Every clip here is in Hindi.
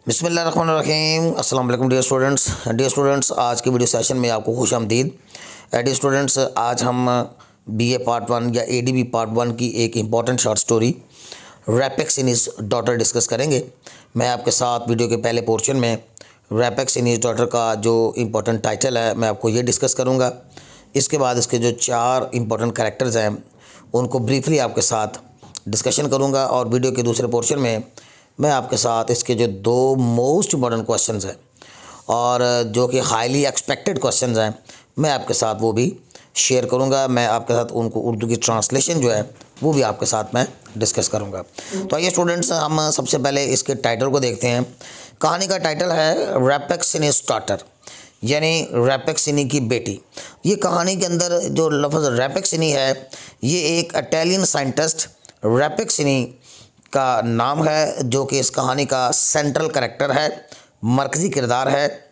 बिस्मिल्लाहिर्रहमानिर्रहीम। अस्सलाम वालेकुम डियर स्टूडेंट्स, आज के वीडियो सेशन में आपको खुशामदीद। डियर स्टूडेंट्स, आज हम बीए पार्ट 1 या एडीबी पार्ट 1 की एक important short story रैपेक्स in his daughter discuss करेंगे। मैं आपके साथ वीडियो के पहले पोर्शन में रैपेक्स इन हिज डॉटर का जो इम्पोर्टेंट टाइटल है मैं आपको ये डिस्कस करूँगा। इसके बाद इसके जो 4 इम्पोर्टेंट कैरेक्टर्स हैं उनको ब्रीफली आपके साथ डिस्कशन करूँगा, और वीडियो के दूसरे पोर्शन में मैं आपके साथ इसके जो 2 मोस्ट इम्पॉर्टेंट क्वेश्चंस हैं और जो कि हाईली एक्सपेक्टेड क्वेश्चंस हैं मैं आपके साथ वो भी शेयर करूंगा। मैं आपके साथ उनको उर्दू की ट्रांसलेशन जो है वो भी आपके साथ मैं डिस्कस करूंगा। तो आइए स्टूडेंट्स, हम सबसे पहले इसके टाइटल को देखते हैं। कहानी का टाइटल है रैपेक्स इन हिज डॉटर, यानी रैपेक्सिनी की बेटी। ये कहानी के अंदर जो लफ्ज़ रैपेक्सिनी है ये एक इटालियन साइंटिस्ट रैपेक्सिनी का नाम है, जो कि इस कहानी का सेंट्रल कैरेक्टर है, मरकज़ी किरदार है,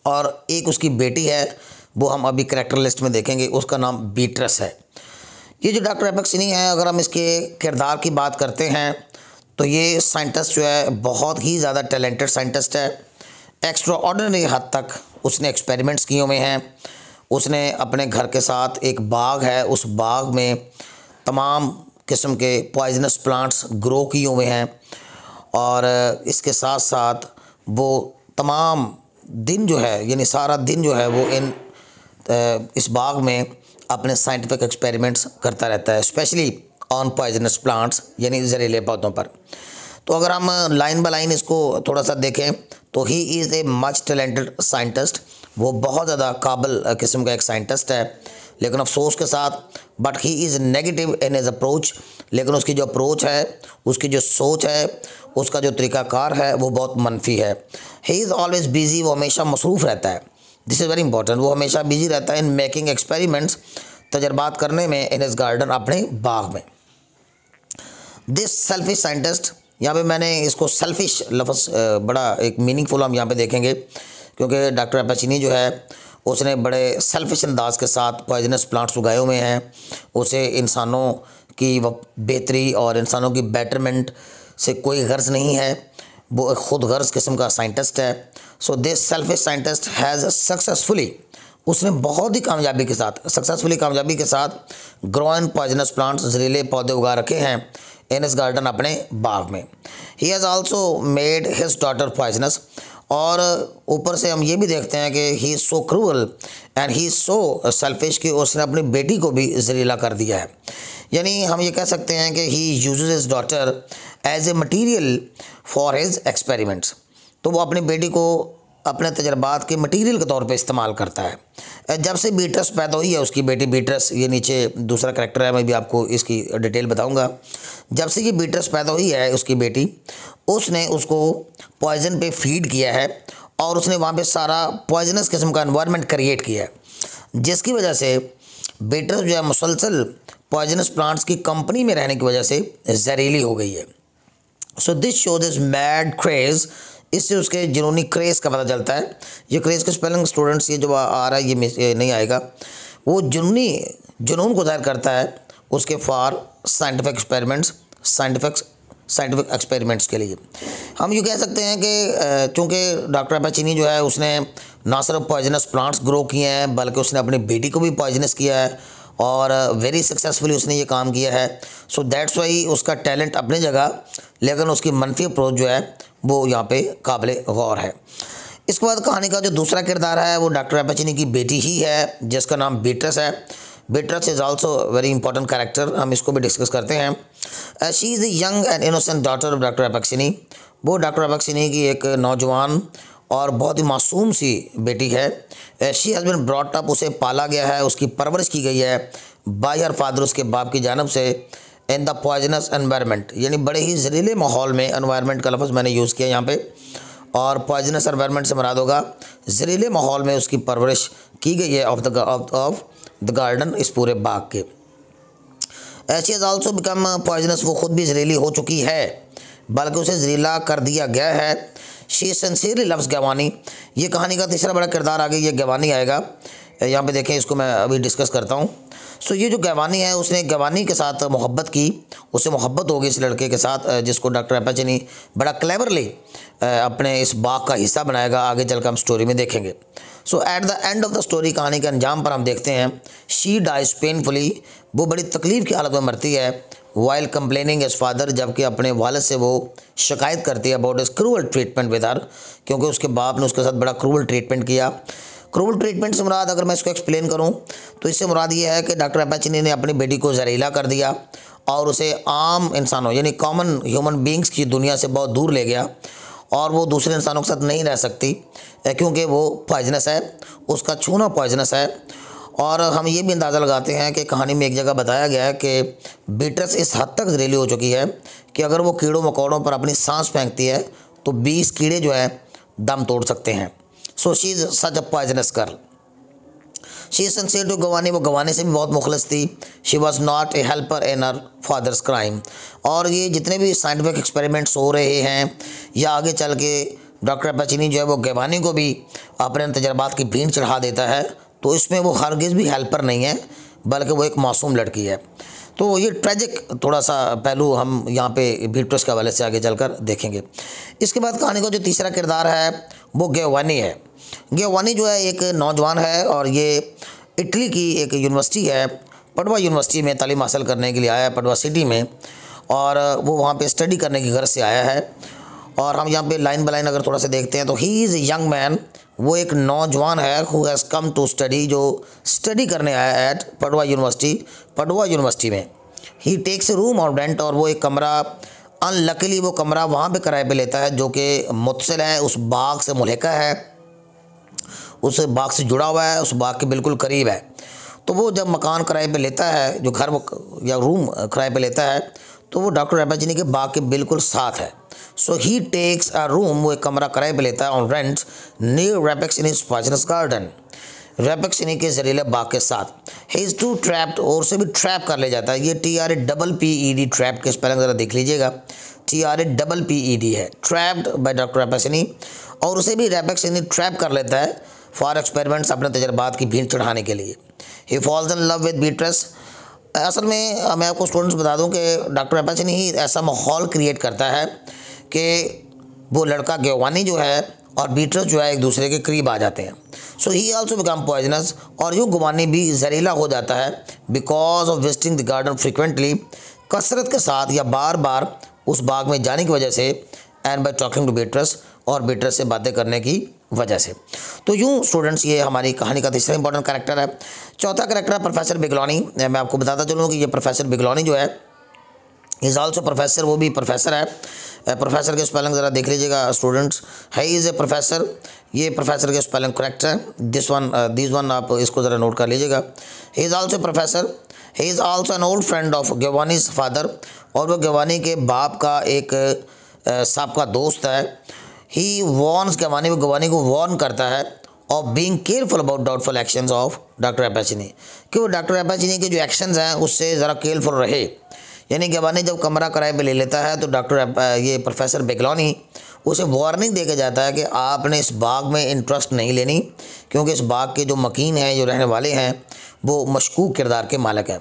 और एक उसकी बेटी है, वो हम अभी कैरेक्टर लिस्ट में देखेंगे, उसका नाम बीट्रस है। ये जो डॉक्टर रैपेक्सिनी है, अगर हम इसके किरदार की बात करते हैं तो ये साइंटिस्ट जो है बहुत ही ज़्यादा टैलेंटेड साइंटिस्ट है। एक्स्ट्रा ऑर्डिनरी हद तक उसने एक्सपेरिमेंट्स किए हुए हैं। उसने अपने घर के साथ एक बाग है, उस बाग में तमाम किस्म के पॉइजनस प्लांट्स ग्रो किए हुए हैं, और इसके साथ साथ वो तमाम दिन जो है, यानी सारा दिन जो है वो इस बाग में अपने साइंटिफिक एक्सपेरिमेंट्स करता रहता है, स्पेशली ऑन पॉइजनस प्लांट्स यानी जहरीले पौधों पर। तो अगर हम लाइन बाय लाइन इसको थोड़ा सा देखें तो he is a much talented scientist. वो बहुत ज़्यादा काबिल किस्म का एक साइंटिस्ट है, लेकिन अफसोस के साथ but he is negative in his approach. लेकिन उसकी जो अप्रोच है, उसकी जो सोच है, उसका जो तरीक़ाकार है वो बहुत मनफी है। ही इज़ ऑलवेज़ बिज़ी, वो हमेशा मसरूफ़ रहता है। This is very important. वो हमेशा बिज़ी रहता है इन मेकिंग एक्सपेरिमेंट्स, तजर्बात करने में, इन हिज गार्डन, अपने बाग में। दिस सेल्फिश साइंटिस्ट, यहाँ पे मैंने इसको सेल्फिश लफ्ज़ बड़ा एक मीनिंगफुल हम यहाँ पे देखेंगे, क्योंकि डॉक्टर रैपेक्सिनी जो है उसने बड़े सेल्फिश अंदाज के साथ पॉइजनस प्लांट्स उगाए हुए हैं। उसे इंसानों की बेहतरी और इंसानों की बेटरमेंट से कोई गर्ज नहीं है। वो एक खुद गर्ज किस्म का साइंटिस्ट है। So this selfish scientist has successfully, उसने बहुत ही कामयाबी के साथ ग्रोइन पॉइजनस प्लांट्स, जहरीले पौधे उगा रखे हैं इन हिज गार्डन, अपने बाग में। He has also made his daughter poisonous, और ऊपर से हम ये भी देखते हैं कि ही is so cruel and he is so selfish कि उसने अपनी बेटी को भी जहरीला कर दिया है। यानी हम ये कह सकते हैं कि he uses his daughter as a material for his experiments. तो वो अपनी बेटी को अपने तजर्बात के मटीरियल के तौर पे इस्तेमाल करता है। जब से बीट्रस पैदा हुई है, उसकी बेटी बीट्रस, ये नीचे दूसरा करैक्टर है, मैं भी आपको इसकी डिटेल बताऊंगा। जब से ये बीट्रस पैदा हुई है उसकी बेटी, उसने उसको पॉइजन पे फीड किया है, और उसने वहाँ पे सारा पॉइजनस किस्म का एनवायरनमेंट क्रिएट किया है, जिसकी वजह से बीट्रस जो है मुसलसल पॉइजनस प्लांट्स की कंपनी में रहने की वजह से जहरीली हो गई है। So this shows is mad craze, इससे उसके जुनूनी क्रेज़ का पता चलता है। ये क्रेज़ का स्पेलिंग स्टूडेंट्स, ये जो आ रहा है ये नहीं आएगा। वो जुनून को ज़ाहिर करता है उसके फॉर साइंटिफिक एक्सपेरिमेंट्स के लिए। हम ये कह सकते हैं कि चूँकि डॉक्टर रैपेक्सिनी जो है उसने ना सिर्फ पॉइजनस प्लांट्स ग्रो किए हैं, बल्कि उसने अपनी बेटी को भी पॉइजनस किया है, और वेरी सक्सेसफुली उसने ये काम किया है। सो दैट्स वाई उसका टैलेंट अपनी जगह, लेकिन उसकी मनफी अप्रोच जो है वो यहाँ पे काबिल गौर है। इसके बाद कहानी का जो दूसरा किरदार है वो डॉक्टर रैपेक्सिनी की बेटी ही है, जिसका नाम बीट्रस है। Beatrice is also very important character, हम इसको भी डिस्कस करते हैं। She is the young and innocent daughter of doctor Rappaccini. वो डॉक्टर रैपेक्सिनी की एक नौजवान और बहुत ही मासूम सी बेटी है। She has been brought up, उसे पाला गया है, उसकी परवरिश की गई है बाय हर फादर, उसके बाप की जानब से, इन द पॉइजनस एनवायरनमेंट, यानी बड़े ही जहरीले माहौल में। एनवायरनमेंट का लफ्ज़ मैंने यूज़ किया यहाँ पे, और पॉइजनस एनवायरनमेंट से मुराद होगा जहरीले माहौल में उसकी परवरिश की गई है ऑफ द गार्डन, इस पूरे बाग के। She has also become poisonous, वो खुद भी जहरीली हो चुकी है, बल्कि उसे जहरीला कर दिया गया है। She sincerely loves Giovanni. ये कहानी का तीसरा बड़ा किरदार आगे ये गवानी आएगा। यहाँ पे देखें, इसको मैं अभी डिस्कस करता हूँ। सो ये जो गवानी है उसने गवानी के साथ मोहब्बत की, उसे मोहब्बत हो गई इस लड़के के साथ जिसको डॉक्टर एपाचिनी बड़ा क्लेवरली अपने इस बाग का हिस्सा बनाएगा। आगे चलकर हम स्टोरी में देखेंगे। So at the end of the story, कहानी के अंजाम पर हम देखते हैं शी डाइज पेनफुली, वो बड़ी तकलीफ़ की हालत में मरती है। वाइल कंप्लेनिंग एज फादर, जबकि अपने वालिद से वो शिकायत करती है अबाउट इस क्रूअल ट्रीटमेंट विद हर, क्योंकि उसके बाप ने उसके साथ बड़ा क्रूअल ट्रीटमेंट किया। क्रूअल ट्रीटमेंट से मुराद अगर मैं इसको एक्सप्लेन करूं तो इससे मुराद ये है कि डॉक्टर एपाचिनी ने अपनी बेटी को जहरीला कर दिया और उसे आम इंसानों यानी कॉमन ह्यूमन बींग्स की दुनिया से बहुत दूर ले गया, और वो दूसरे इंसानों के साथ नहीं रह सकती क्योंकि वो पॉइजनस है, उसका छूना पॉइजनस है। और हम ये भी अंदाज़ा लगाते हैं कि कहानी में एक जगह बताया गया है कि बीट्रस इस हद तक जहरीली हो चुकी है कि अगर वो कीड़ों मकोड़ों पर अपनी सांस फेंकती है तो 20 कीड़े जो है दम तोड़ सकते हैं। So she is such a poisonous girl. She is sincere to Giovanni, वो गवानी से भी बहुत मुखलस थी। She was not a helper in her father's crime. और ये जितने भी साइंटिफिक एक्सपेरिमेंट्स हो रहे हैं या आगे चल के डॉक्टर एपाचिनी जो है वो गवानी को भी अपने तजर्बात की भीड़ चढ़ा देता है, तो इसमें वो हरगिज़ भी हेल्पर नहीं है बल्कि वो एक मासूम लड़की है। तो ये ट्रेजिक थोड़ा सा पहलू हम यहाँ पे बीट्रस के हवाले से आगे चलकर देखेंगे। इसके बाद कहानी का जो तीसरा किरदार है वो गवानी है। गवानी जो है एक नौजवान है और ये इटली की एक यूनिवर्सिटी है, पडवा यूनिवर्सिटी में तालीम हासिल करने के लिए आया है, पडवा सिटी में, और वो वहाँ पे स्टडी करने की गर्ज से आया है। और हम यहाँ पे लाइन बाय लाइन अगर थोड़ा सा देखते हैं तो he is a young man, वो एक नौजवान है who has come to study, जो स्टडी करने आया है एट पडवा यूनिवर्सिटी में। ही टेक्स ए रूम और रेंट, और वो एक कमरा अनलकीली वो कमरा वहाँ पे किराए पे लेता है जो कि मुत्तसिल है, उस बाग से मुल्हिका है, उस बाग से जुड़ा हुआ है, उस बाग के बिल्कुल करीब है। तो वो जब मकान किराए पे लेता है, जो घर या रूम किराए पे लेता है, तो वो डॉक्टर एपाचिनी के बाग के बिल्कुल साथ है। सो ही टेक्स अ रूम, वो एक कमरा किराए पे लेता है on rent near Rappaccini's poisonous garden, Rappaccini के जहरीले बाग के साथ। ही इज़ टू ट्रैप्ड, और उसे भी ट्रैप कर ले जाता है। ये TRAPPED ट्रैप के स्पेलिंग ज़रा देख लीजिएगा, TRAPPED है, ट्रैप्ड बाय डॉक्टर एपाचिनी, और उसे भी रैपेक्सिनी ट्रैप कर लेता है फॉर एक्सपेरिमेंट्स, अपने तजर्बात की भीड़ चढ़ाने के लिए। ही फॉल्स इन लव विद बीट्रस। असल में मैं आपको स्टूडेंट्स बता दूं कि डॉक्टर एपाचिनी ही ऐसा माहौल क्रिएट करता है कि वो लड़का गवानी जो है और बीट्रस जो है एक दूसरे के करीब आ जाते हैं। सो ही आल्सो बिकम पॉइजनस, और यूँ गवानी भी जहरीला हो जाता है because of visiting the garden frequently, कसरत के साथ या बार बार उस बाग में जाने की वजह से, एंड बाय टॉकिंग टू बीट्रस, और बीट्रस से बातें करने की वजह से। तो यूँ स्टूडेंट्स ये हमारी कहानी का तीसरा इंपॉर्टेंट कैरेक्टर है। चौथा कैरेक्टर है प्रोफेसर बिगलौनी। मैं आपको बताता चलूँ कि ये प्रोफेसर बिगलौनी जो है इज़ आल्सो प्रोफेसर, वो भी प्रोफेसर है। प्रोफेसर के स्पेलिंग ज़रा देख लीजिएगा students, he is a professor, ये प्रोफेसर के स्पेलिंग करेक्ट है। दिस वन आप इसको ज़रा नोट कर लीजिएगा। He is also professor, he is also an old friend of Giovanni's father, और वो गवानी के बाप का एक साबका दोस्त है। ही वॉर्न्स गवानी को वॉर्न करता है of being careful about doubtful actions of doctor Rappaccini, कि वो डॉक्टर एपाचिनी के जो एक्शंस हैं उससे ज़रा केयरफुल रहे। यानी गवानी जब कमरा किराए पे ले लेता है तो ये प्रोफेसर बिगलौनी उसे वार्निंग दे के जाता है कि आपने इस बाग में इंटरेस्ट नहीं लेनी, क्योंकि इस बाग के जो मकीन हैं, जो रहने वाले हैं, वो मशकूक किरदार के मालिक हैं।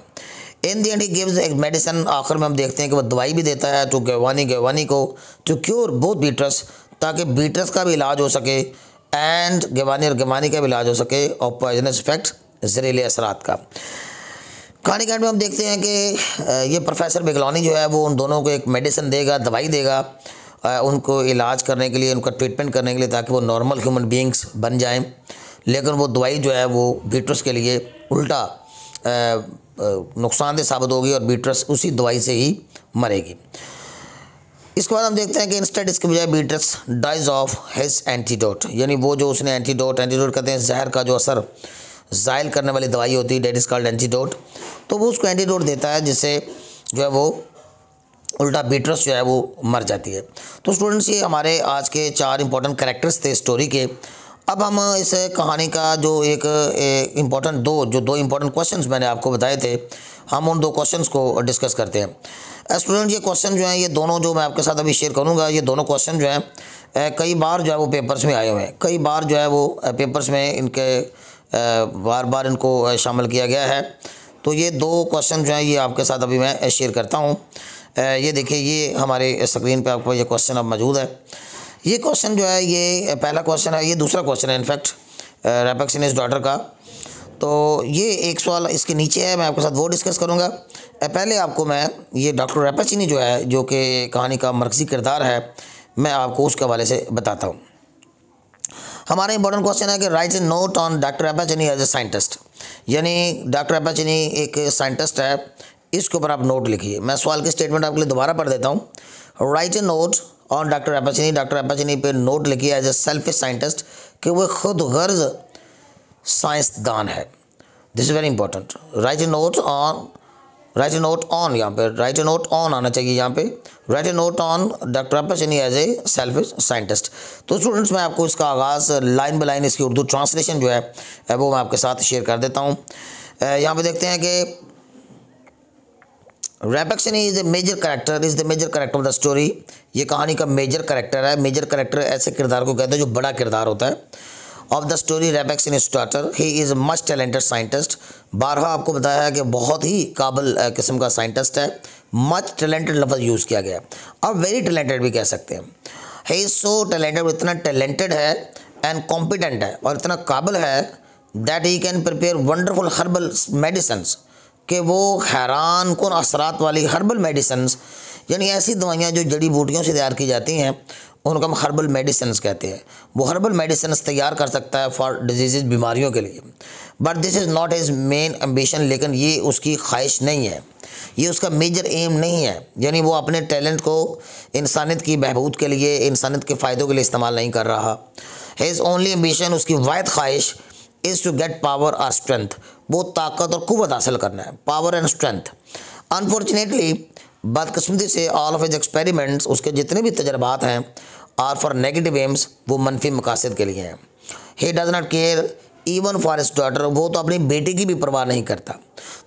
इन दी एंड ही गिव्स एक मेडिसिन, आखिर में हम देखते हैं कि वो दवाई भी देता है तो गवानी को टू क्योर बोथ बीट्रस, ताकि बीट्रस का भी इलाज हो सके एंड गवानी का भी इलाज हो सके, और पॉइजनस इफेक्ट जहरीले असरात का। कहानी के एंड में हम देखते हैं कि ये प्रोफेसर बिगलौनी जो है वो उन दोनों को एक मेडिसिन देगा, दवाई देगा उनको इलाज करने के लिए, उनका ट्रीटमेंट करने के लिए, ताकि वो नॉर्मल ह्यूमन बींग्स बन जाएं। लेकिन वो दवाई जो है वो बीट्रस के लिए उल्टा नुकसानदेह साबित होगी और बीट्रस उसी दवाई से ही मरेगी। इसके बाद हम देखते हैं कि इंस्टेड इसके बजाय बीट्रस डाइज ऑफ हिज एंटीडोट, यानी वो जो उसने एंटीडोट कहते हैं जहर का जो असर ज़ायल करने वाली दवाई होती है, डेट इज़ कॉल्ड एंटीडोट, तो वो उसको एंटीडोट देता है जिससे जो है वो उल्टा बीट्रस जो है वो मर जाती है। तो स्टूडेंट्स ये हमारे आज के 4 इंपॉर्टेंट कैरेक्टर्स थे स्टोरी के। अब हम इस कहानी का जो एक इम्पॉर्टेंट दो इम्पॉर्टेंट क्वेश्चंस मैंने आपको बताए थे, हम उन 2 क्वेश्चंस को डिस्कस करते हैं। स्टूडेंट ये क्वेश्चन जो हैं, ये दोनों जो मैं आपके साथ अभी शेयर करूंगा, ये दोनों क्वेश्चन जो हैं कई बार जो है वो पेपर्स में आए हुए हैं, कई बार जो है वो पेपर्स में इनके बार बार इनको शामिल किया गया है। तो ये 2 क्वेश्चन जो है ये आपके साथ अभी मैं शेयर करता हूँ। ये देखिए, ये हमारे स्क्रीन पे आपको ये क्वेश्चन अब मौजूद है। ये क्वेश्चन जो है ये पहला क्वेश्चन है, ये दूसरा क्वेश्चन है इनफैक्ट रैपैक्सिनीज डॉटर का। तो ये एक सवाल इसके नीचे है, मैं आपके साथ वो डिस्कस करूँगा। पहले आपको मैं ये डॉक्टर रैपैचिनी जो है, जो कि कहानी का मरकज़ी किरदार है, मैं आपको उसके हवाले से बताता हूँ। हमारा इंपॉर्टेंट क्वेश्चन है कि write a note on doctor Rappaccini as a scientist, यानी डॉक्टर रैपैचिनी एक साइंटिस्ट है, इसके ऊपर आप नोट लिखिए। मैं सवाल की स्टेटमेंट आपके लिए दोबारा पढ़ देता हूँ। Write a note on doctor Rappaccini पे नोट लिखिए एज ए सेल्फिश साइंटिस्ट, कि वो खुद गर्ज साइंसदान है। This is very important. Right a note on यहाँ पे राइट ए नोट ऑन आना चाहिए यहाँ पे। Write a note on doctor Rappaccini as a selfish scientist. तो स्टूडेंट्स, मैं आपको इसका आगाज़ लाइन बाय लाइन इसकी उर्दू ट्रांसलेशन जो है वो मैं आपके साथ शेयर कर देता हूँ। यहाँ पे देखते हैं कि Rappaccini is the major character of the story. ये कहानी का मेजर कैरेक्टर है। मेजर कैरेक्टर ऐसे किरदार को कहते हैं जो बड़ा किरदार होता है। Of the story Rappaccini's daughter, he is much talented scientist. बारहा आपको बताया है कि बहुत ही काबिल किस्म का साइंटिस्ट है। मच टैलेंटेड लफ्ज़ यूज़ किया गया, अब वेरी टैलेंटेड भी कह सकते हैं। ही इज़ सो टैलेंटेड, इतना टैलेंटेड है एंड कॉम्पिटेंट है और इतना काबिल है that he can prepare wonderful herbal medicines, कि वो हैरान कौन असरात वाली हर्बल मेडिसन्स, यानी ऐसी दवाइयाँ जो जड़ी बूटियों से तैयार की जाती हैं, उनको हम हर्बल मेडिसन्स कहते हैं। वो हर्बल मेडिसन्स तैयार कर सकता है फॉर डिजीज़, बीमारियों के लिए। But this is not his main ambition, लेकिन ये उसकी ख्वाहिश नहीं है, ये उसका मेजर एम नहीं है। यानी वो अपने टैलेंट को इंसानियत की बहबूद के लिए, इंसानियत के फ़ायदों के लिए इस्तेमाल नहीं कर रहा। हिज ओनली एम्बिशन, उसकी वाहिद ख्वाहिश इज़ टू गेट पावर और स्ट्रेंथ, वो ताकत और कुव्वत हासिल करना है, पावर एंड स्ट्रेंथ। अनफॉर्चुनेटली, बदकिस्मती से, ऑल ऑफ हिज एक्सपेरिमेंट्स, उसके जितने भी तजर्बात हैं, आर फॉर नेगेटिव एम्स, वो मनफी मकासद के लिए हैं। ही does not care even for his daughter, वो तो अपनी बेटी की भी परवाह नहीं करता।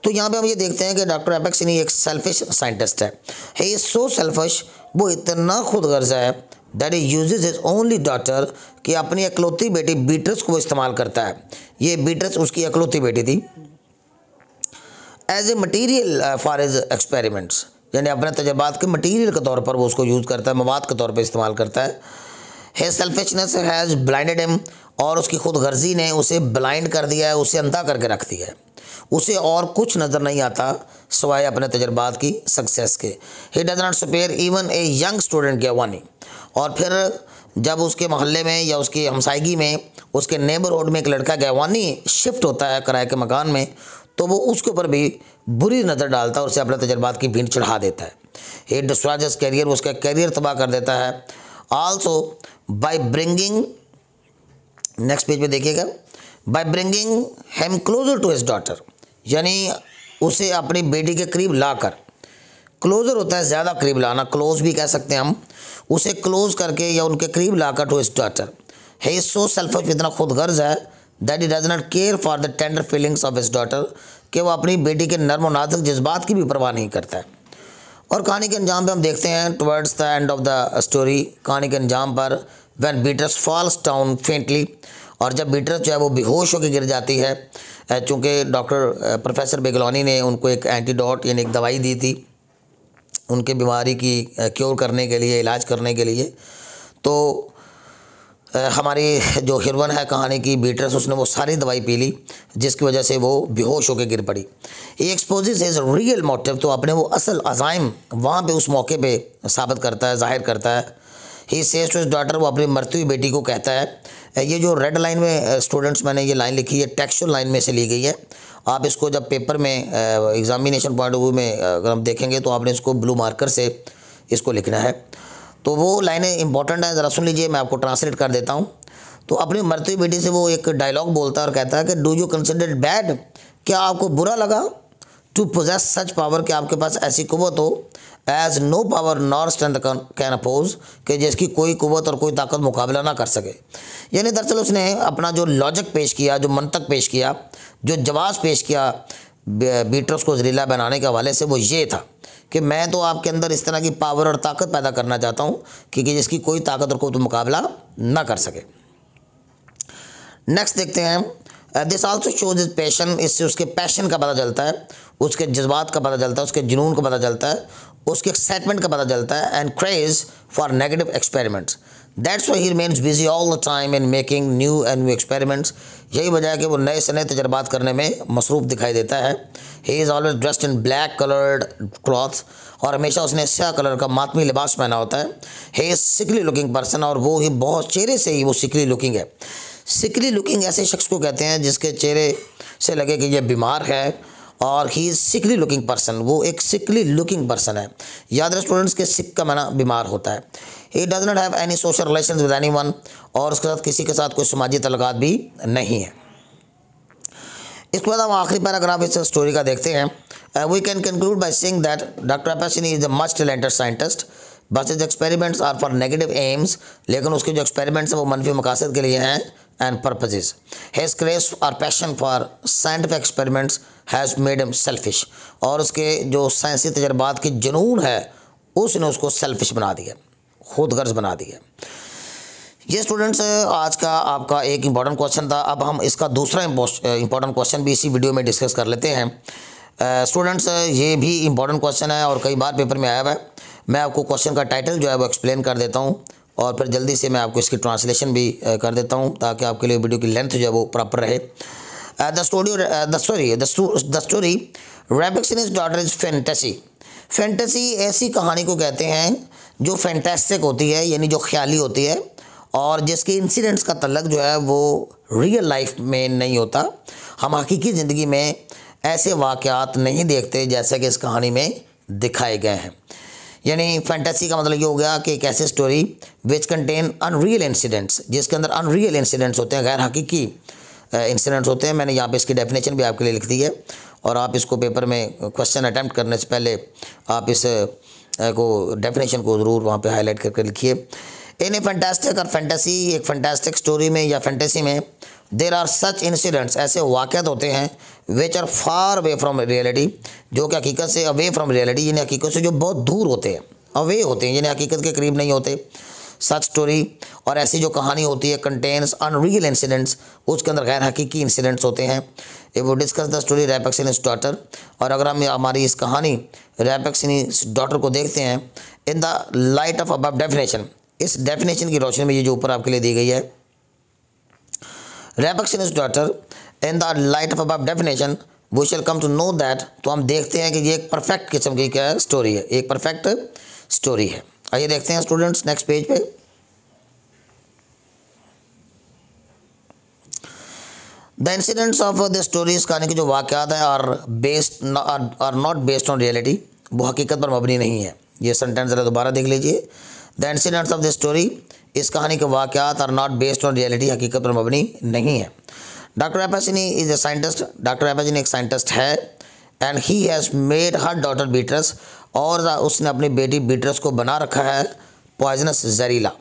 तो यहाँ पे हम ये देखते हैं कि डॉक्टर रैपैचिनी एक सेल्फिश साइंटिस्ट है। ही इज़ सो सेल्फिश, वो इतना खुदगर्ज है that he uses his only daughter, कि अपनी इकलौती बेटी बीट्रिस को वो इस्तेमाल करता है। ये बीट्रिस उसकी इकलौती बेटी थी। As a material for his experiments, यानी अपने तजर्बात के मटीरियल के तौर पर वो उसको यूज़ करता है, मवाद के तौर पर इस्तेमाल करता है। His selfishness has blinded him, और उसकी खुद गर्जी ने उसे ब्लाइंड कर दिया है, उसे अंधा करके रख दिया है। उसे और कुछ नज़र नहीं आता सिवाय अपने तजर्बात की सक्सेस के। He does not spare even a young student Giovanni, और फिर जब उसके मोहल्ले में या उसकी हमसायगी में, उसके नेबरहुड में एक लड़का गैवानी शिफ्ट होता है किराए के मकान में, तो वो उसके ऊपर भी बुरी नज़र डालता है और उसे अपने तजर्बात की भीड़ चढ़ा देता है। ही डिस्ट्रॉयज हिज कैरियर, उसका कैरियर तबाह कर देता है। Also by bringing, next page पे देखिएगा, by bringing him closer to his daughter, यानी उसे अपनी बेटी के करीब लाकर, क्लोजर होता है ज़्यादा करीब लाना, क्लोज भी कह सकते हैं हम, उसे क्लोज करके या उनके करीब लाकर to his daughter. He is so selfish, इतना खुदगर्ज है that he does not care for the tender feelings of his daughter, कि वो अपनी बेटी के नर्म और नाजुक जज्बात की भी परवाह नहीं करता है। और कहानी के अंजाम पे हम देखते हैं towards the end of the story, कहानी के अंजाम पर, when Beatrice falls down faintly, और जब बीट्रिस जो है वो बेहोश होकर गिर जाती है, चूँकि डॉक्टर प्रोफेसर बेगलौनी ने उनको एक एंटीडोट यानी एक दवाई दी थी उनके बीमारी की क्योर करने के लिए, इलाज करने के लिए। तो हमारी जो हीरोइन है कहानी की बीट्रिस, उसने वो सारी दवाई पी ली, जिसकी वजह से वो बेहोश होकर गिर पड़ी। ये एक्सपोजेस हिज रियल मोटिव, तो अपने वो असल अज़ाइम वहाँ पे उस मौके पे साबित करता है, ज़ाहिर करता है। He says to his daughter, वो अपनी मरती हुई बेटी को कहता है। ये जो रेड लाइन में स्टूडेंट्स मैंने ये लाइन लिखी है, टेक्सचुअल लाइन में से ली गई है। आप इसको जब पेपर में एग्जामिनेशन पॉइंट ऑफ व्यू में अगर हम देखेंगे तो आपने इसको ब्लू मार्कर से इसको लिखना है। तो वो लाइनें इंपॉर्टेंट हैं, ज़रा सुन लीजिए, मैं आपको ट्रांसलेट कर देता हूँ। तो अपनी मरती हुई बेटी से वो एक डायलॉग बोलता है और कहता है कि do you consider it bad, क्या आपको बुरा लगा, टू पोजेस सच पावर, कि आपके पास ऐसी कुव्वत हो, as no power nor strength can oppose, कि जिसकी कोई कुव्वत और कोई ताकत मुकाबला ना कर सके। यानी दरअसल उसने अपना जो लॉजिक पेश किया, जो मंतक पेश किया, जो जवाब पेश किया बीट्रिस को जहरीला बनाने के हवाले से, वो ये था कि मैं तो आपके अंदर इस तरह की पावर और ताकत पैदा करना चाहता हूँ कि जिसकी कोई ताकत और कोई मुकाबला ना कर सके। नेक्स्ट देखते हैं, this also shows is passion, इससे उसके पैशन का पता चलता है, उसके जज्बात का पता चलता है, उसके जुनून का पता चलता है, उसके एक्साइटमेंट का पता चलता है, and craze for negative experiments. That's why he remains busy all the time in making new and new experiments. यही वजह है कि वो नए से नए तजर्बात करने में मसरूफ़ दिखाई देता है। He is always dressed in black coloured cloth, और हमेशा उसने स्याह कलर का मातमी लिबास पहना होता है। ही इज़ सिकली लुकिंग पर्सन, और वो ही बहुत चेहरे से ही वो सिकली लुकिंग है। सिकली लुकिंग ऐसे शख्स को कहते हैं जिसके चेहरे से लगे कि ये बीमार है, और ही इज़ सिकली लुकिंग पर्सन, वो एक सिकली लुकिंग पर्सन है। याद रहे स्टूडेंट्स के सिक का माना बीमार होता है। ही does not have any social relation with anyone, और उसके साथ किसी के साथ कोई समाजी तल्लुकात भी नहीं है। इसके बाद हम आखिरी पैराग्राफ इस स्टोरी का देखते हैं। We can conclude by saying that doctor Rappaccini is a much talented scientist, but his experiments are for negative aims, लेकिन उसके जो एक्सपेरिमेंट्स हैं वो मनफी मकासद के लिए हैं एंड पर्पजेज। हिज क्रेज और passion for scientific experiments has made him selfish, और उसके जो साइंसी तजर्बात की जुनून है उसने उसको सेल्फिश बना दिया, खुदगर्ज बना दिया। ये स्टूडेंट्स आज का आपका एक इम्पॉर्टेंट क्वेश्चन था। अब हम इसका दूसरा इम्पॉर्टेंट क्वेश्चन भी इसी वीडियो में डिस्कस कर लेते हैं। स्टूडेंट्स ये भी इम्पॉर्टेंट क्वेश्चन है और कई बार पेपर में आया हुआ है। मैं आपको क्वेश्चन का टाइटल जो है वो एक्सप्लेन कर देता हूँ, और फिर जल्दी से मैं आपको इसकी ट्रांसलेशन भी कर देता हूँ ताकि आपके लिए वीडियो की लेंथ जो है वो प्रॉपर रहे। The story Rappaccini's and his daughter is fantasy. Fantasy ऐसी कहानी को कहते हैं जो फैंटास्टिक होती है, यानी जो ख्याली होती है, और जिसके इंसिडेंट्स का तल्लक जो है वो रियल लाइफ में नहीं होता। हम हकीकी ज़िंदगी में ऐसे वाक़यात नहीं देखते जैसे कि इस कहानी में दिखाए गए हैं। यानी फैंटेसी का मतलब ये हो गया कि एक ऐसी story which contain unreal incidents, जिसके अंदर अनरियल इंसिडेंट्स होते हैं, गैर हकीकी इंसिडेंट्स होते हैं। मैंने यहाँ पे इसकी डेफिनेशन भी आपके लिए लिख दी है, और आप इसको पेपर में क्वेश्चन अटैम्प्ट करने से पहले आप इस को डेफिनेशन को ज़रूर वहाँ पे हाईलाइट करके लिखिए। इन ए फैंटास्टिक और फैंटेसी, एक फैंटास्टिक स्टोरी में या फैंटेसी में देर आर सच इंसिडेंट्स, ऐसे वाक़यात होते हैं which are far away from reality, जो कि हकीकत से अवे फ्रॉम रियलिटी, यानी हकीकत से जो बहुत दूर होते हैं, अवे होते हैं, यानी हकीकत के करीब नहीं होते। सच स्टोरी, और ऐसी जो कहानी होती है कंटेन्स अनरियल इंसिडेंट्स, उसके अंदर गैर हकीकी इंसिडेंट्स होते हैं। ये वो discuss the story Rappaccini's and his daughter, और अगर हम हमारी इस कहानी रैपेक्स एंड हिज डॉटर को देखते हैं इन the light of above definition, इस डेफिनेशन की रोशनी में, ये जो ऊपर आपके लिए दी गई है, Rappaccini's and his daughter in the light of above definition we shall come to know that, तो हम देखते हैं कि ये एक परफेक्ट किस्म की क्या स्टोरी है, एक परफेक्ट स्टोरी है। आइए देखते हैं स्टूडेंट्स नेक्स्ट पेज पे। The incidents of the stories, कहानी के जो वाक़यात हैं are not based on reality, वो हकीकत पर मबनी नहीं है। ये सेंटेंस ज़रा दोबारा देख लीजिए। The incidents of the story, इस कहानी के वाक़यात are not based on reality, हकीकत पर मबनी नहीं है। Doctor Rappaccini is a scientist, doctor Rappaccini एक साइंटिस्ट है, and he has made her daughter Beatrice, और उसने अपनी बेटी बीट्रस को बना रखा है पॉइजनस, जहरीला।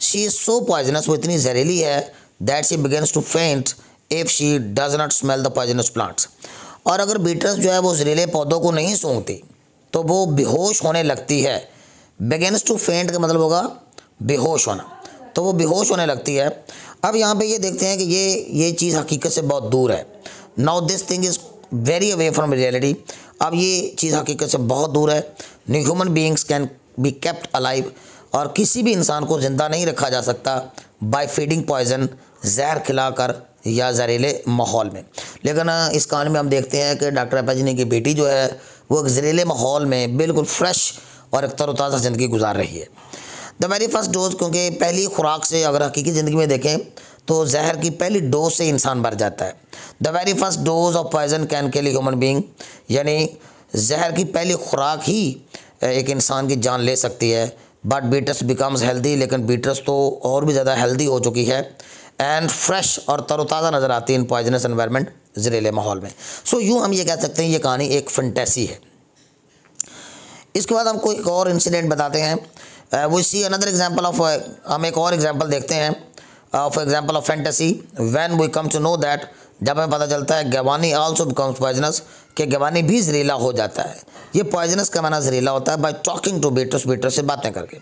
शी इज़ सो पॉइजनस, वो इतनी जहरीली है, दैट शी बिगेन्स टू फेंट if she does not smell the poisonous plants, और अगर बीट्रस जो है वो जहरीले पौधों को नहीं सूंघती तो वो बेहोश होने लगती है। बिगेन्स टू फेंट का मतलब होगा बेहोश होना, तो वो बेहोश होने लगती है। अब यहाँ पे ये देखते हैं कि ये चीज़ हकीकत से बहुत दूर है। Now this thing is very away from reality, अब ये चीज़ हकीकत से बहुत दूर है। New human beings can be kept alive, और किसी भी इंसान को ज़िंदा नहीं रखा जा सकता बाय फीडिंग पॉइजन, जहर खिलाकर या जहरीले माहौल में। लेकिन इस कहानी में हम देखते हैं कि डॉक्टर एपेसिनी की बेटी जो है वो एक जहरीले माहौल में बिल्कुल फ्रेश और एक तरोताज़ा ज़िंदगी गुजार रही है। द वेरी फर्स्ट डोज, क्योंकि पहली खुराक से अगर हकीकी ज़िंदगी में देखें तो जहर की पहली डोज से इंसान मर जाता है। The very first dose of poison can kill human being, यानी जहर की पहली खुराक ही एक इंसान की जान ले सकती है। बट बीट्रस बिकम्स हेल्दी, लेकिन बीट्रस तो और भी ज़्यादा हेल्दी हो चुकी है, एंड फ्रेश और तरोताज़ा नज़र आती है इन पॉइजनस एनवायरनमेंट, जहरीले माहौल में। सो यूँ हम ये कह सकते हैं ये कहानी एक फैंटेसी है। इसके बाद हमको एक और इंसिडेंट बताते हैं। We see another example of, हम एक और एग्जाम्पल देखते हैं of example of fantasy when we come to know that, जब हमें पता चलता है गवानी आल्सो बिकम्स पॉइजनस, कि गवानी भी जहरीला हो जाता है। ये पॉइजनस का माना जहरीला होता है बाय टॉकिंग टू बीट्रस, बीट्रस से बातें करके।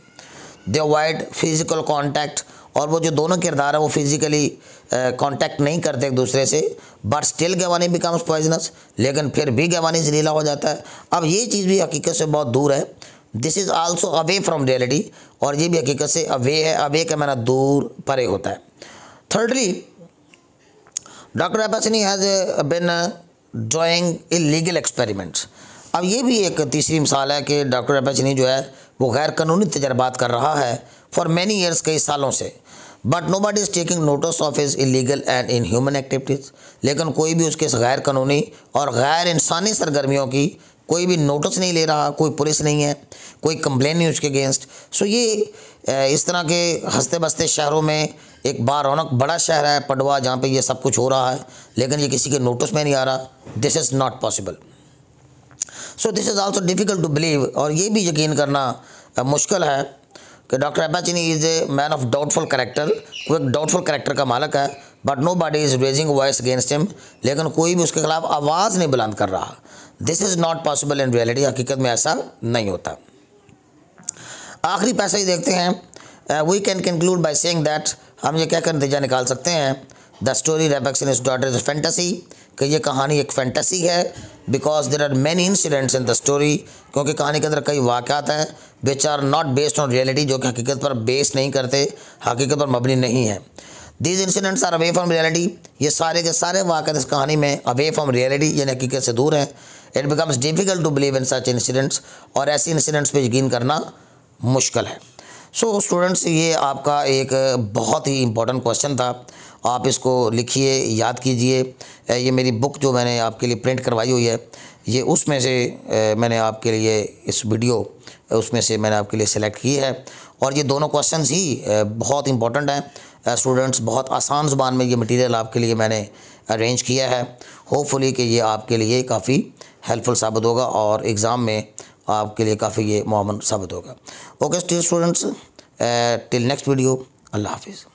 दे अवॉइड फिजिकल कॉन्टैक्ट, और वो जो दोनों किरदार है वो फिज़िकली कांटेक्ट नहीं करते एक दूसरे से, बट स्टिल गवानी बिकम्स पॉइजनस, लेकिन फिर भी गवानी जहरीला हो जाता है। अब ये चीज़ भी हकीकत से बहुत दूर है, this is also away from reality, और ये भी हकीकत से अवे है, अवे का माना दूर परे होता है। Thirdly, doctor Rappaccini has been doing illegal experiments. अब ये भी एक तीसरी मिसाल है कि डॉक्टर एपाचिनी जो है वो गैर कानूनी तजर्बात कर रहा है फॉर मैनी ईयर्स, कई सालों से, but nobody is taking notice of his illegal and inhuman activities, लेकिन कोई भी उसके गैर कानूनी और गैर इंसानी सरगर्मियों की कोई भी नोटिस नहीं ले रहा, कोई पुलिस नहीं है, कोई कंप्लेन नहीं उसके अगेंस्ट। सो ये इस तरह के हंसते बसते शहरों में एक बारौनक बड़ा शहर है पडवा, जहाँ पे ये सब कुछ हो रहा है, लेकिन ये किसी के नोटिस में नहीं आ रहा। This is not possible. So this is also difficult to believe, और ये भी यकीन करना मुश्किल है कि doctor Rappaccini is a man of doubtful character, वो एक डाउटफुल कैरेक्टर का मालिक है, but nobody is raising voice against him, लेकिन कोई भी उसके खिलाफ आवाज़ नहीं बुलंद कर रहा। This is not possible in reality, हकीकत में ऐसा नहीं होता। आखिरी पैसेज देखते हैं। We can conclude by saying that, हम ये कहकर नतीजा निकाल सकते हैं, the story रैपेक्स in his daughter is fantasy, कि ये कहानी एक फैंटेसी है, because there are many incidents in the story, क्योंकि कहानी के अंदर कई वाक़यात हैं which are not based on reality, जो कि हकीकत पर बेस नहीं करते, हकीकत पर मबनी नहीं है। These incidents are away from reality, ये सारे के सारे वाक़यात इस कहानी में अवे फ्रॉम रियलिटी यानी हकीकत से दूर हैं। It becomes difficult to believe in such incidents, और ऐसे इंसिडेंट्स पर यकीन करना मुश्किल है। सो स्टूडेंट्स, ये आपका एक बहुत ही इम्पोर्टेंट क्वेश्चन था, आप इसको लिखिए, याद कीजिए। ये मेरी बुक जो मैंने आपके लिए प्रिंट करवाई हुई है, ये उसमें से मैंने आपके लिए इस वीडियो उसमें से मैंने आपके लिए सिलेक्ट की है, और ये दोनों क्वेश्चंस ही बहुत इंपॉर्टेंट हैं स्टूडेंट्स। बहुत आसान ज़ुबान में ये मटेरियल आपके लिए मैंने अरेंज किया है, होपफुली कि ये आपके लिए काफ़ी हेल्पफुल साबित होगा और एग्ज़ाम में आपके लिए काफ़ी ये मुआवन साबित होगा। Okay students, till next video, अल्लाह हाफिज़।